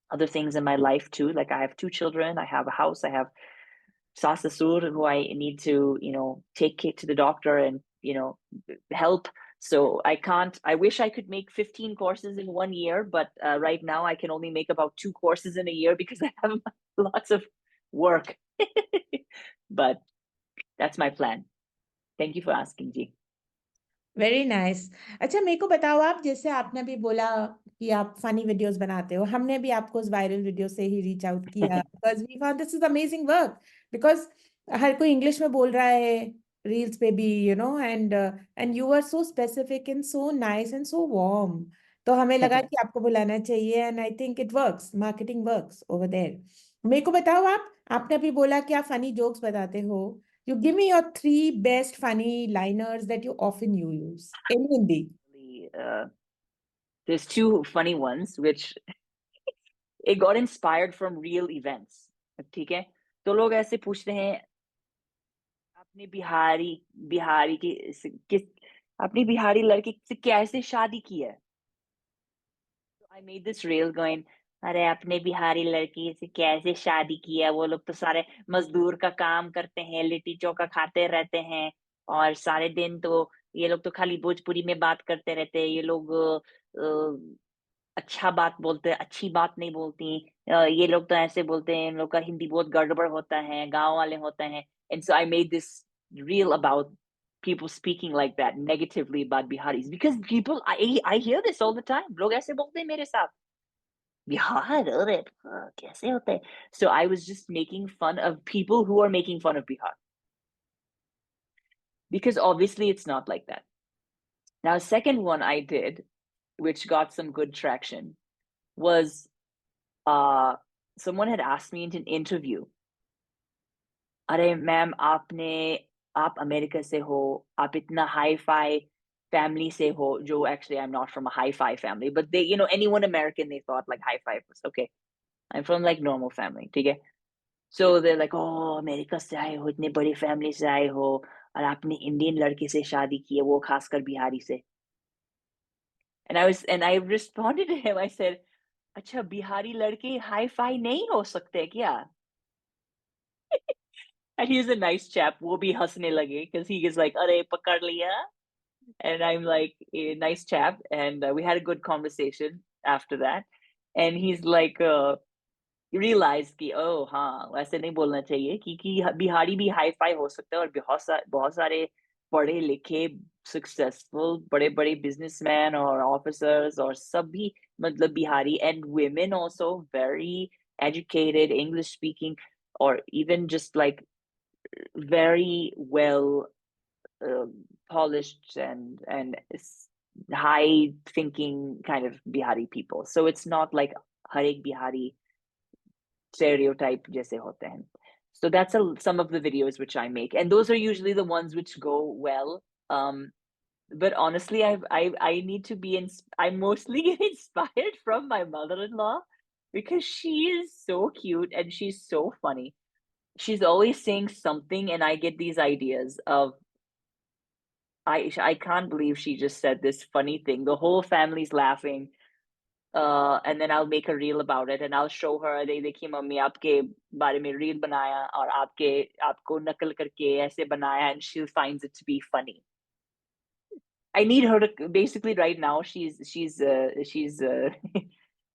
other things in my life too. Like I have two children, I have a house, I have Sasasur who I need to, take to the doctor and, help. So I can't, I wish I could make 15 courses in 1 year, but right now I can only make about 2 courses in a year because I have lots of work. But that's my plan. Thank you for asking, Ji. Very nice. अच्छा, मेरे को बताओ, आप जैसे आपने भी बोला कि आप फनी वीडियोस बनाते हो, हमने भी आपको उस वायरल वीडियो से ही रीच आउट किया because we found this is amazing work. Because हर कोई इंग्लिश में बोल रहा है रील्स पे भी, and you are so specific and so nice and so warm. तो हमें लगा कि आपको बुलाना चाहिए, and I think it works, marketing works over there. मेरे को बताओ, आप आपने अभी बोला कि आप फनी जोक्स बताते हो। You give me your three best funny liners that you often use in Hindi. There's two funny ones which it got inspired from real events. ठीक है, तो लोग ऐसे पूछते हैं आपने बिहारी बिहारी की किस अपनी बिहारी लड़की से कैसे शादी की है? I made this reel going, अरे अपने बिहारी लड़की से कैसे शादी की है? वो लोग तो सारे मजदूर का काम करते हैं, लिट्टी चोखा खाते रहते हैं, और सारे दिन तो ये लोग तो खाली भोजपुरी में बात करते रहते हैं। ये लोग अच्छा बात बोलते हैं, अच्छी बात नहीं बोलती। ये लोग तो ऐसे बोलते हैं, इन लोग का हिंदी बहुत गड़बड़ होता है, गाँव वाले होते हैं। And so I made this reel about people speaking like that negatively about Biharis because I hear this all the time. लोग ऐसे बोलते हैं मेरे साथ, बिहार अरे कैसे होते हैं? So I was just making fun of people who are making fun of Bihar because obviously it's not like that. Now, second one I did, which got some good traction, was uh someone had asked me in an interview, अरे ma'am आप America से हो, आप इतना hi fi family से हो, जो actually I'm not from a high fi family, but they, anyone American, they thought like high five was okay. I'm from like normal family, ठीक है? So they're like, oh, America से आए हो, इतने बड़ी फैमिली से आए हो, और आपने इंडियन लड़के से शादी की है, वो खासकर बिहारी से। And I responded to him, I said, अच्छा बिहारी लड़के हाई फाई नहीं हो सकते क्या? And he's a nice chap. वो भी हंसने लगे because he is like, अरे पकड़ लिया. And I'm like, a nice chap, and we had a good conversation after that. And he's like, realized कि oh हाँ वैसे नहीं बोलना चाहिए क्योंकि बिहारी भी हाई फाई हो सकता है, और बहुत सारे पढ़े लिखे सक्सेसफुल बड़े बड़े बिजनेसमैन और ऑफिसर्स और सब भी मतलब Bihari, and women also very educated, English speaking, or even just like very well polished and high thinking kind of Bihari people. So it's not like हर एक बिहारी stereotype जैसे होते हैं. So that's some of the videos which I make, and those are usually the ones which go well. Um, but honestly, I need to be I'm mostly get inspired from my mother-in-law because she is so cute and she's so funny. She's always saying something, and I get these ideas of I can't believe she just said this funny thing. The whole family's laughing. and then I'll make a reel about it and I'll show her, देखिए mummy आपके बारे में reel बनाया और आपको नकल करके ऐसे बनाया, and she finds it to be funny. I need her to basically right now. She's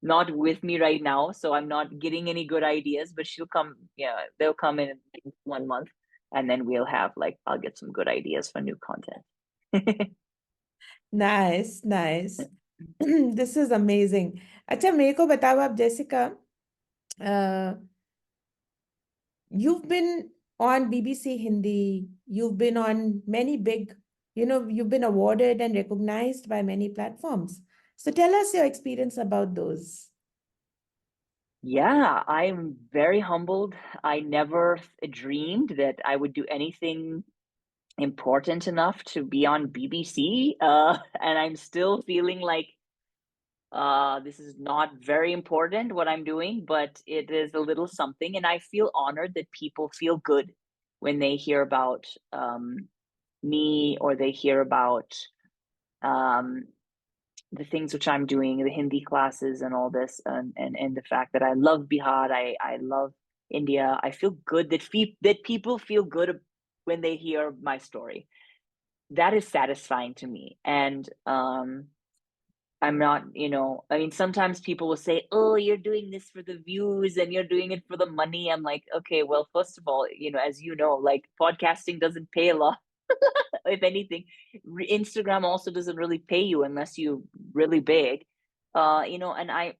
not with me right now, so I'm not getting any good ideas. But she'll come. Yeah, they'll come in 1 month, and then we'll have like I'll get some good ideas for new content. Nice, nice. This is amazing. अच्छा मेरे को बताओ आप Jessica, you've been on BBC Hindi, you've been on many big, you've been awarded and recognized by many platforms. So tell us your experience about those. Yeah, I'm very humbled. I never dreamed that I would do anything important enough to be on BBC. And I'm still feeling like this is not very important what I'm doing, but it is a little something. And I feel honored that people feel good when they hear about me or they hear about um, the things which I'm doing, the Hindi classes and all this, and the fact that I love Bihar, I love India. I feel good that people feel good when they hear my story. That is satisfying to me, and I'm not, I mean, sometimes people will say, "Oh, you're doing this for the views and you're doing it for the money." I'm like, okay, well, first of all, as you know, like podcasting doesn't pay a lot. If anything, Instagram also doesn't really pay you unless you're really big. And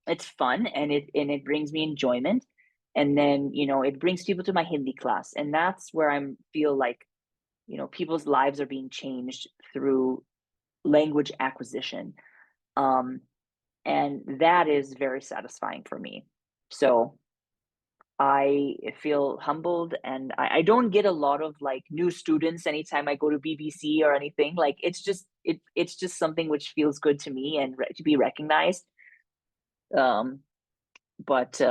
it's fun and it brings me enjoyment. And then, it brings people to my Hindi class. And that's where feel like, people's lives are being changed through language acquisition. Um, and that is very satisfying for me. So I feel humbled, and I don't get a lot of like new students anytime I go to BBC or anything. Like it's just something which feels good to me and to be recognized. Um, but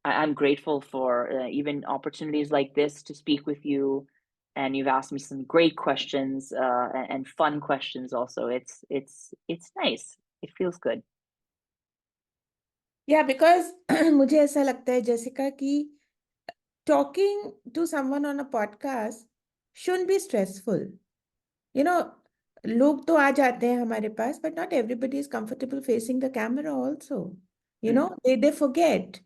I'm grateful for even opportunities like this to speak with you, and you've asked me some great questions and fun questions. Also, it's nice. It feels good. Yeah, because मुझे ऐसा लगता है Jessica कि talking to someone on a podcast shouldn't be stressful. You know, लोग तो आ जाते हैं हमारे पास, but not everybody is comfortable facing the camera also. Mm, They forget.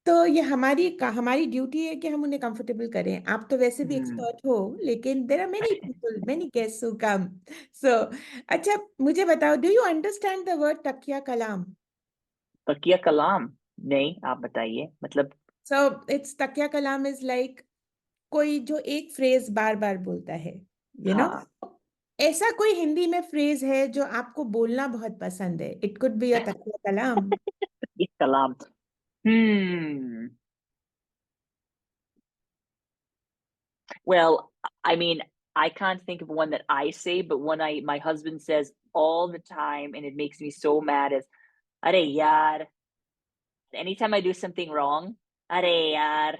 तो ये हमारी ड्यूटी है कि हम उन्हें कंफर्टेबल करें. आप तो वैसे भी mm. एक्सपर्ट हो, लेकिन there are many people, many guests who come. So अच्छा, मुझे बताओ, do you understand the word तकिया कलाम? तकिया कलाम? नहीं, आप बताइए मतलब। सो इट्स तकिया कलाम इज लाइक कोई जो एक फ्रेज बार बार बोलता है, यू नो हाँ। ऐसा कोई हिंदी में फ्रेज है जो आपको बोलना बहुत पसंद है? इट कुड बी अ तकिया कलाम. तकिया कलाम। Hmm. Well, I mean, I can't think of one that I say, but one my husband says all the time, and it makes me so mad is "Are yaar." Anytime I do something wrong, "Are yaar."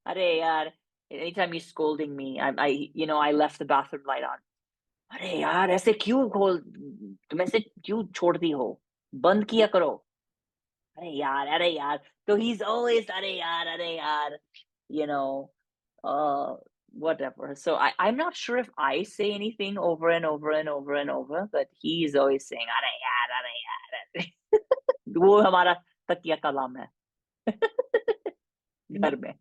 "Are yaar." Anytime he's scolding me, I left the bathroom light on. "अरे यार ऐसे क्यों खोल तुम ऐसे क्यों छोड़ती हो? बंद किया करो." अरे यार." So he's always अरे यार, you know, uh, whatever. So I'm not sure if I say anything over and over and over and over, but he's always saying अरे यार." वो हमारा तकिया कलाम है घर में.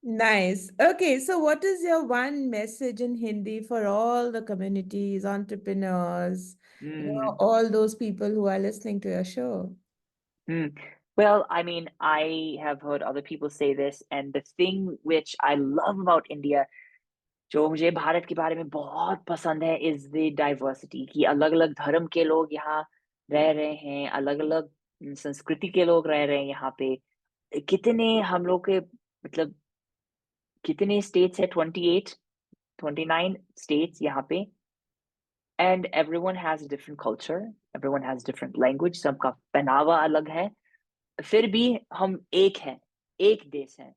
Nice. Okay, so what is your one message in Hindi for all the communities, entrepreneurs, Mm, all those people who are listening to your show? mm. Well, I mean, I have heard other people say this, and the thing which I love about India, जो मुझे भारत के बारे में बहुत पसंद है, is the diversity, कि अलग अलग धर्म के लोग यहाँ रह रहे हैं, अलग अलग संस्कृति के लोग रह रहे हैं यहाँ पे. कितने हम लोग के मतलब कितने स्टेट्स है? 29 स्टेट्स यहाँ पे. And everyone has a different culture, everyone has different language, सबका पहनावा अलग है, फिर भी हम एक हैं, एक देश है.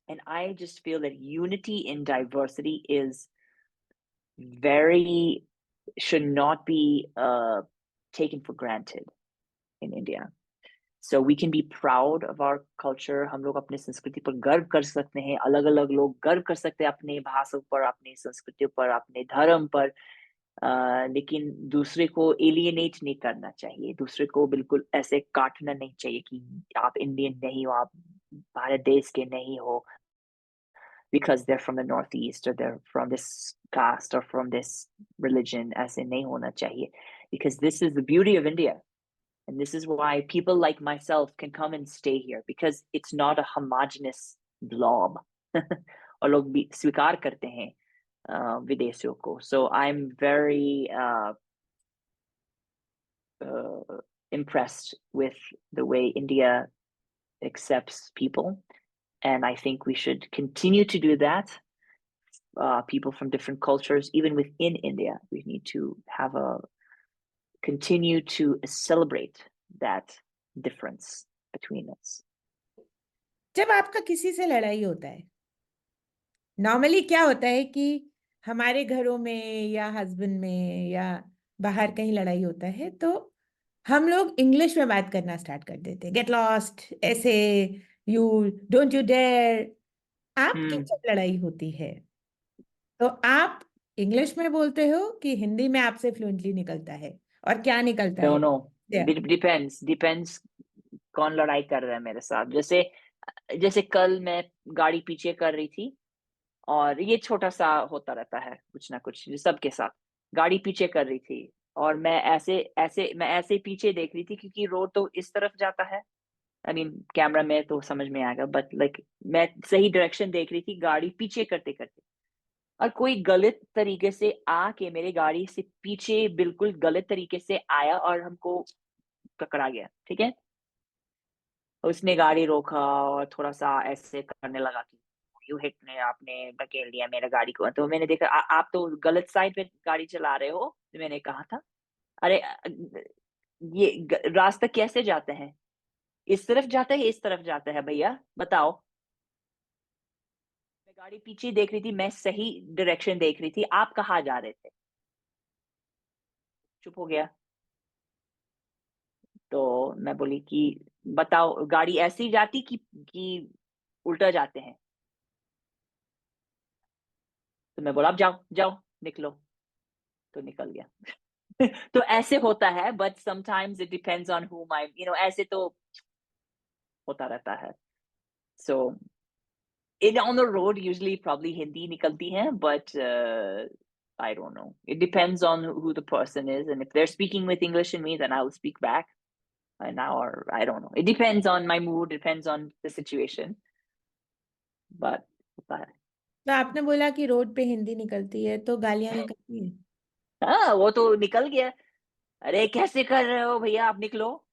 And I just feel that unity in diversity is very should not be taken for granted in India. So we can be proud of our culture. हम लोग अपने संस्कृति पर गर्व कर सकते हैं. अलग अलग लोग गर्व कर सकते हैं अपने भाषा पर, अपनी संस्कृति पर, अपने धर्म पर. लेकिन दूसरे को एलियनेट नहीं करना चाहिए. दूसरे को बिल्कुल ऐसे काटना नहीं चाहिए कि आप इंडियन नहीं हो, आप भारत देश के नहीं हो, because they're from the northeast or they're from this caste or from this religion. ऐसे नहीं होना चाहिए. Because this is the beauty of India. And this is why people like myself can come and stay here, because it's not a homogenous blob. और लोग भी स्वीकार करते हैं विदेशियों को. So I'm very impressed with the way India accepts people, and I think we should continue to do that. People from different cultures, even within India, we need to have a continue to celebrate that difference between us. जब आपका किसी से लड़ाई होता है, normally क्या होता है कि हमारे घरों में या हस्बैंड में या बाहर कहीं लड़ाई होता है तो हम लोग इंग्लिश में बात करना स्टार्ट कर देते हैं. गेट लॉस्ट, ऐसे, यू डोंट यू डेयर. आपकी Hmm. जब लड़ाई होती है तो आप इंग्लिश में बोलते हो कि हिंदी में आपसे फ्लुएंटली निकलता है, और क्या निकलता है? No. Yeah. Depends कौन लड़ाई कर रहा है मेरे साथ. जैसे जैसे कल मैं गाड़ी पीछे कर रही थी, और ये छोटा सा होता रहता है कुछ ना कुछ सबके साथ. गाड़ी पीछे कर रही थी और मैं ऐसे पीछे देख रही थी क्योंकि रोड तो इस तरफ जाता है. आई मीन कैमरा में तो समझ में आएगा, बट लाइक मैं सही डायरेक्शन देख रही थी गाड़ी पीछे करते करते, और कोई गलत तरीके से आके मेरे गाड़ी से पीछे बिल्कुल गलत तरीके से आया और हमको पकड़ा गया. ठीक है. उसने गाड़ी रोका और थोड़ा सा ऐसे करने लगा कि यू हिट ने, आपने धकेल दिया मेरा गाड़ी को. तो मैंने देखा आप तो गलत साइड पे गाड़ी चला रहे हो. तो मैंने कहा था, अरे ये रास्ता कैसे जाते हैं? इस तरफ जाता है, इस तरफ जाता है भैया, बताओ. मैं गाड़ी पीछे देख रही थी, मैं सही डायरेक्शन देख रही थी, आप कहाँ जा रहे थे? चुप हो गया. तो मैं बोली कि बताओ, गाड़ी ऐसी जाती कि उल्टा जाते हैं? तो मैं बोला आप जाओ जाओ निकलो. तो निकल गया. तो ऐसे होता है, but sometimes it depends on whom I, ऐसे तो होता रहता है. सो in on the road usually probably Hindi निकलती है, but I don't know. It depends on who the person is, and if they're speaking with English in me, then I'll speak back. And now, or I don't know. It depends on my mood, depends on the situation. But होता है. तो आपने बोला कि road पे हिंदी निकलती है तो गालियां निकलती है? हाँ, वो तो निकल गया. अरे कैसे कर रहे हो भैया, आप निकलो.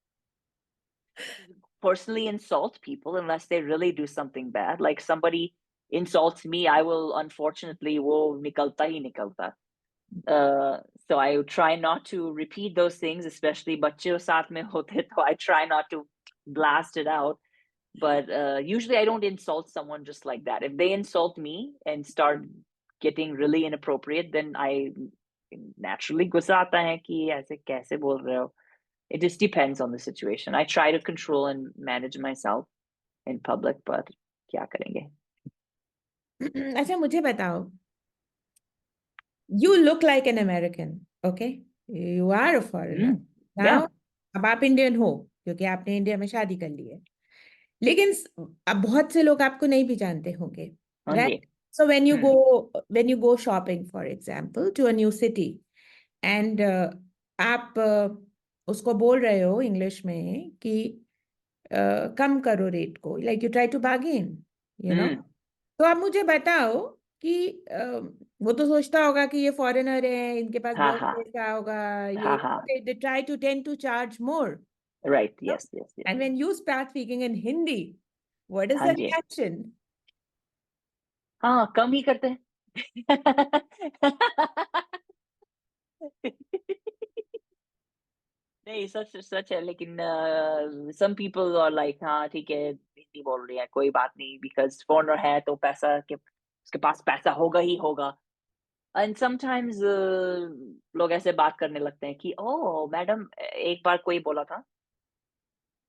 Personally insult people unless they really do something bad. Like somebody insults me, I will unfortunately wo nikalta hi nikalta. So I try not to repeat those things, especially bachche saath mein hote, so I try not to blast it out. But usually I don't insult someone just like that. If they insult me and start getting really inappropriate, then I naturally gussa aata hai ki aise kaise bol rahe ho. It just depends on the situation. I try to control and manage myself in public, but क्या करेंगे? अच्छा, मुझे बताओ, you look like an American, okay? You are a foreigner. Mm, yeah, Now, अब आप Indian हो क्योंकि आपने इंडिया में शादी कर ली है, लेकिन अब बहुत से लोग आपको नहीं भी जानते होंगे, हाँ जी. right? So Hmm. when you go shopping, for example, to a new city, and आप उसको बोल रहे हो इंग्लिश में कि कम करो रेट को, like you try to bargain, you know? Mm. तो आप मुझे बताओ कि वो तो सोचता होगा कि ये फॉरेनर है, इनके पास हाँ बहुत हाँ पैसा होगा, ये हाँ हाँ. they try to tend to charge more. Right. No? Yes. Yes. Yes. And when you start speaking in Hindi, what is हाँ the जी. reaction? हाँ, कम ही करते हैं. नहीं, सच सच है, लेकिन some people are like, हाँ ठीक है, हिंदी बोल रही है, कोई बात नहीं, because foreigner है तो पैसा के उसके पास पैसा होगा ही होगा. एंड समटाइम्स लोग ऐसे बात करने लगते हैं कि ओ मैडम, एक बार कोई बोला था,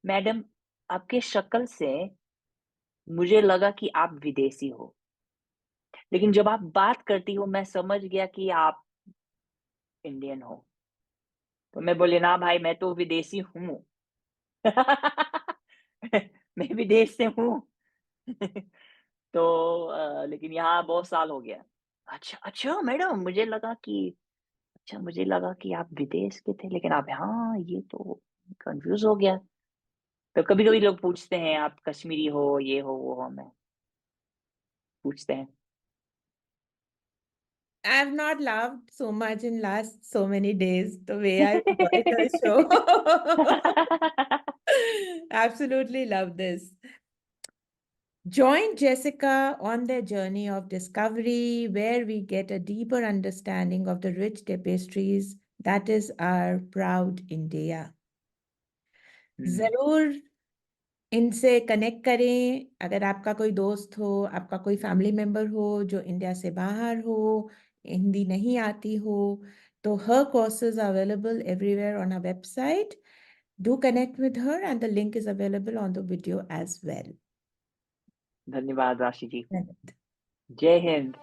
मैडम आपके शक्ल से मुझे लगा कि आप विदेशी हो, लेकिन जब आप बात करती हो मैं समझ गया कि आप इंडियन हो। तो मैं बोली ना भाई, मैं तो विदेशी हूँ। मैं विदेश से हूँ। तो लेकिन यहाँ बहुत साल हो गया। अच्छा, अच्छा मैडम, मुझे लगा कि आप विदेश के थे, लेकिन आप यहाँ, ये तो कन्फ्यूज़ हो गया। तो कभी-कभी लोग पूछते हैं आप कश्मीरी हो, ये हो, वो हो, मैं पूछते हैं। I have not laughed so much in last so many days the way I enjoyed the show. Absolutely love this. Join Jessica on their journey of discovery, where we get a deeper understanding of the rich tapestries that is our proud India. हुँ, जरूर इनसे connect करें। अगर आपका कोई दोस्त हो, आपका कोई फैमिली मेंबर हो जो इंडिया से बाहर हो, हिंदी नहीं आती हो, तो her courses are available everywhere on our website. Do connect with her and the link is available on the video as well. धन्यवाद राशि जी। Right. जय हिंद।